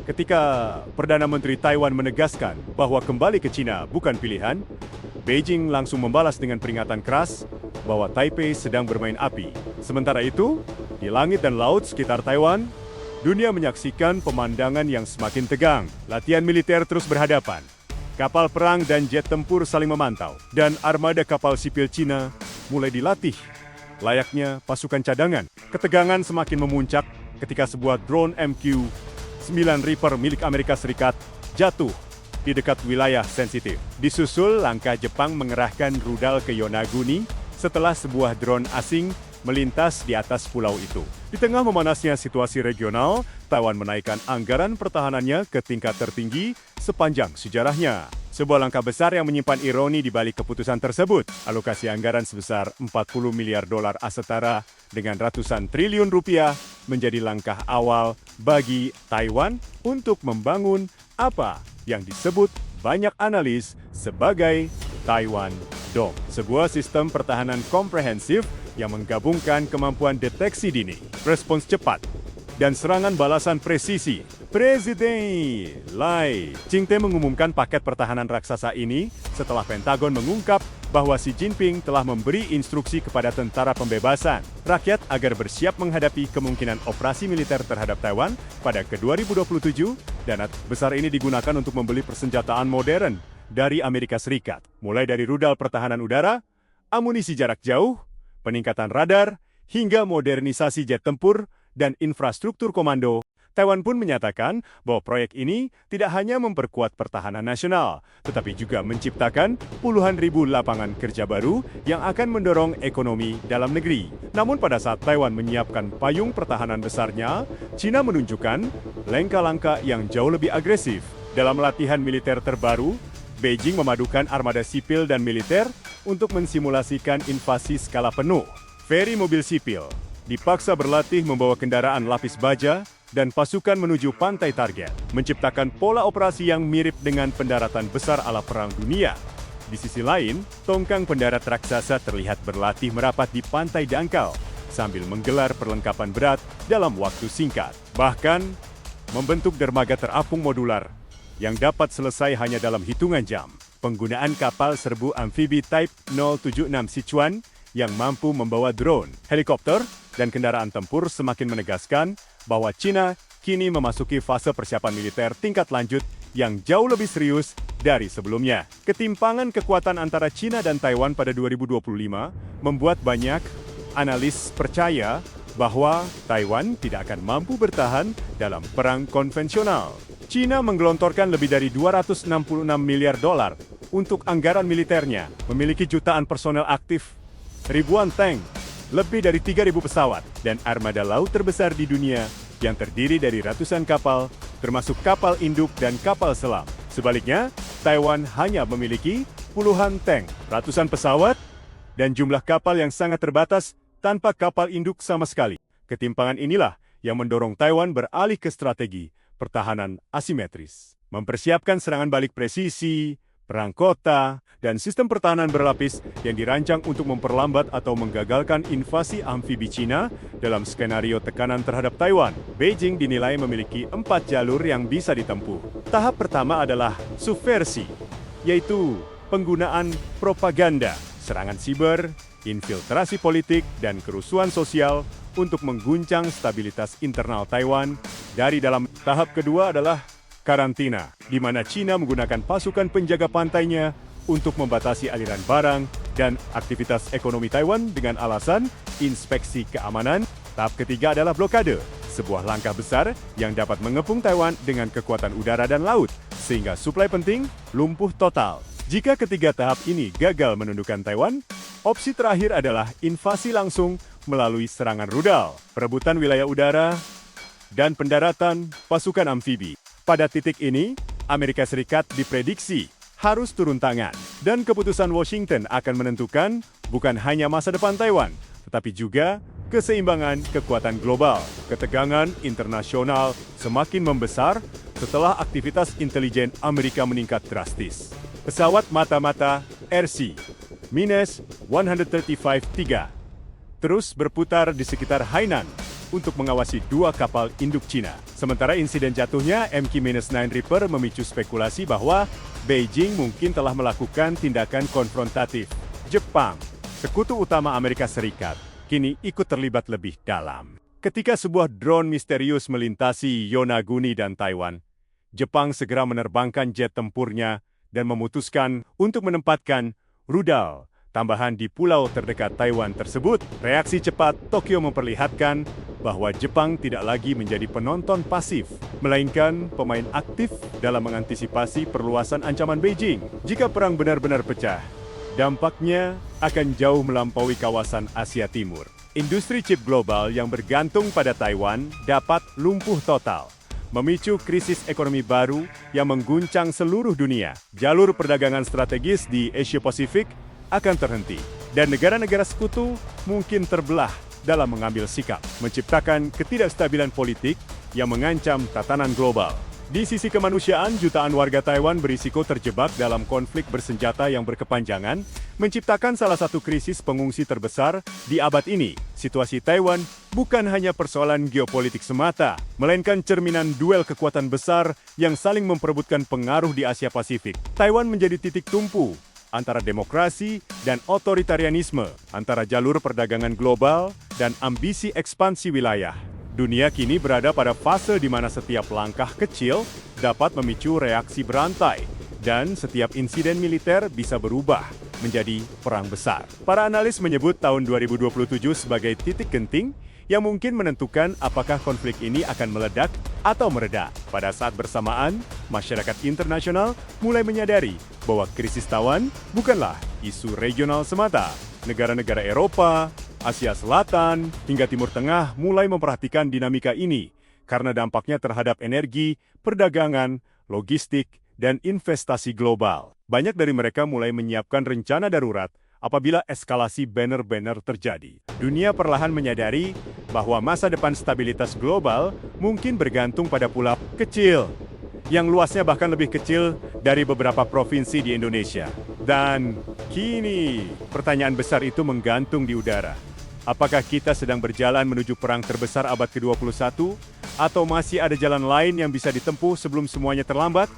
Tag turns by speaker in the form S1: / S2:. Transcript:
S1: Ketika Perdana Menteri Taiwan menegaskan bahwa kembali ke Cina bukan pilihan, Beijing langsung membalas dengan peringatan keras bahwa Taipei sedang bermain api. Sementara itu, di langit dan laut sekitar Taiwan, dunia menyaksikan pemandangan yang semakin tegang. Latihan militer terus berhadapan. Kapal perang dan jet tempur saling memantau, dan armada kapal sipil Cina mulai dilatih. Layaknya pasukan cadangan, ketegangan semakin memuncak ketika sebuah drone MQ-9 Reaper milik Amerika Serikat jatuh di dekat wilayah sensitif. Disusul langkah Jepang mengerahkan rudal ke Yonaguni setelah sebuah drone asing melintas di atas pulau itu. Di tengah memanasnya situasi regional, Taiwan menaikkan anggaran pertahanannya ke tingkat tertinggi sepanjang sejarahnya. Sebuah langkah besar yang menyimpan ironi di balik keputusan tersebut. Alokasi anggaran sebesar 40 miliar dolar as setara dengan ratusan triliun rupiah menjadi langkah awal bagi Taiwan untuk membangun apa yang disebut banyak analis sebagai Taiwan Dome. Sebuah sistem pertahanan komprehensif yang menggabungkan kemampuan deteksi dini, respons cepat, dan serangan balasan presisi. Presiden Lai Ching-te mengumumkan paket pertahanan raksasa ini setelah Pentagon mengungkap bahwa Xi Jinping telah memberi instruksi kepada tentara pembebasan rakyat agar bersiap menghadapi kemungkinan operasi militer terhadap Taiwan pada ke-2027. Dana besar ini digunakan untuk membeli persenjataan modern dari Amerika Serikat, mulai dari rudal pertahanan udara, amunisi jarak jauh, peningkatan radar, hingga modernisasi jet tempur dan infrastruktur komando. Taiwan pun menyatakan bahwa proyek ini tidak hanya memperkuat pertahanan nasional, tetapi juga menciptakan puluhan ribu lapangan kerja baru yang akan mendorong ekonomi dalam negeri. Namun pada saat Taiwan menyiapkan payung pertahanan besarnya, China menunjukkan langkah-langkah yang jauh lebih agresif. Dalam latihan militer terbaru, Beijing memadukan armada sipil dan militer untuk mensimulasikan invasi skala penuh. Feri mobil sipil dipaksa berlatih membawa kendaraan lapis baja dan pasukan menuju pantai target, menciptakan pola operasi yang mirip dengan pendaratan besar ala Perang Dunia. Di sisi lain, tongkang pendarat raksasa terlihat berlatih merapat di pantai dangkal sambil menggelar perlengkapan berat dalam waktu singkat. Bahkan, membentuk dermaga terapung modular yang dapat selesai hanya dalam hitungan jam. Penggunaan kapal serbu amfibi Type 076 Sichuan yang mampu membawa drone, helikopter, dan kendaraan tempur semakin menegaskan bahwa China kini memasuki fase persiapan militer tingkat lanjut yang jauh lebih serius dari sebelumnya. Ketimpangan kekuatan antara China dan Taiwan pada 2025 membuat banyak analis percaya bahwa Taiwan tidak akan mampu bertahan dalam perang konvensional. China menggelontorkan lebih dari 266 miliar dolar untuk anggaran militernya, memiliki jutaan personel aktif, ribuan tank, lebih dari 3.000 pesawat, dan armada laut terbesar di dunia yang terdiri dari ratusan kapal, termasuk kapal induk dan kapal selam. Sebaliknya, Taiwan hanya memiliki puluhan tank, ratusan pesawat, dan jumlah kapal yang sangat terbatas tanpa kapal induk sama sekali. Ketimpangan inilah yang mendorong Taiwan beralih ke strategi pertahanan asimetris, mempersiapkan serangan balik presisi, perang kota, dan sistem pertahanan berlapis yang dirancang untuk memperlambat atau menggagalkan invasi amfibi Cina dalam skenario tekanan terhadap Taiwan. Beijing dinilai memiliki 4 jalur yang bisa ditempuh. Tahap pertama adalah subversi, yaitu penggunaan propaganda, serangan siber, infiltrasi politik, dan kerusuhan sosial untuk mengguncang stabilitas internal Taiwan dari dalam. Tahap kedua adalah karantina, di mana China menggunakan pasukan penjaga pantainya untuk membatasi aliran barang dan aktivitas ekonomi Taiwan dengan alasan inspeksi keamanan. Tahap ketiga adalah blokade, sebuah langkah besar yang dapat mengepung Taiwan dengan kekuatan udara dan laut, sehingga suplai penting lumpuh total. Jika ketiga tahap ini gagal menundukkan Taiwan, opsi terakhir adalah invasi langsung melalui serangan rudal, perebutan wilayah udara, dan pendaratan pasukan amfibi. Pada titik ini, Amerika Serikat diprediksi harus turun tangan, dan keputusan Washington akan menentukan bukan hanya masa depan Taiwan, tetapi juga keseimbangan kekuatan global. Ketegangan internasional semakin membesar setelah aktivitas intelijen Amerika meningkat drastis. Pesawat mata-mata RC-135-3 terus berputar di sekitar Hainan untuk mengawasi 2 kapal induk Cina. Sementara insiden jatuhnya MQ-9 Reaper memicu spekulasi bahwa Beijing mungkin telah melakukan tindakan konfrontatif. Jepang, sekutu utama Amerika Serikat, kini ikut terlibat lebih dalam. Ketika sebuah drone misterius melintasi Yonaguni dan Taiwan, Jepang segera menerbangkan jet tempurnya dan memutuskan untuk menempatkan rudal tambahan di pulau terdekat Taiwan tersebut. Reaksi cepat Tokyo memperlihatkan bahwa Jepang tidak lagi menjadi penonton pasif, melainkan pemain aktif dalam mengantisipasi perluasan ancaman Beijing. Jika perang benar-benar pecah, dampaknya akan jauh melampaui kawasan Asia Timur. Industri chip global yang bergantung pada Taiwan dapat lumpuh total, memicu krisis ekonomi baru yang mengguncang seluruh dunia. Jalur perdagangan strategis di Asia Pasifik akan terhenti, dan negara-negara sekutu mungkin terbelah dalam mengambil sikap, menciptakan ketidakstabilan politik yang mengancam tatanan global. Di sisi kemanusiaan, jutaan warga Taiwan berisiko terjebak dalam konflik bersenjata yang berkepanjangan, menciptakan salah satu krisis pengungsi terbesar di abad ini. Situasi Taiwan bukan hanya persoalan geopolitik semata, melainkan cerminan duel kekuatan besar yang saling memperebutkan pengaruh di Asia Pasifik. Taiwan menjadi titik tumpu antara demokrasi dan otoritarianisme, antara jalur perdagangan global dan ambisi ekspansi wilayah. Dunia kini berada pada fase di mana setiap langkah kecil dapat memicu reaksi berantai, dan setiap insiden militer bisa berubah menjadi perang besar. Para analis menyebut tahun 2027 sebagai titik genting yang mungkin menentukan apakah konflik ini akan meledak atau mereda. Pada saat bersamaan, masyarakat internasional mulai menyadari bahwa krisis Taiwan bukanlah isu regional semata. Negara-negara Eropa, Asia Selatan, hingga Timur Tengah mulai memperhatikan dinamika ini karena dampaknya terhadap energi, perdagangan, logistik, dan investasi global. Banyak dari mereka mulai menyiapkan rencana darurat apabila eskalasi benar-benar terjadi. Dunia perlahan menyadari bahwa masa depan stabilitas global mungkin bergantung pada pulau kecil, yang luasnya bahkan lebih kecil dari beberapa provinsi di Indonesia. Dan kini, pertanyaan besar itu menggantung di udara. Apakah kita sedang berjalan menuju perang terbesar abad ke-21, atau masih ada jalan lain yang bisa ditempuh sebelum semuanya terlambat?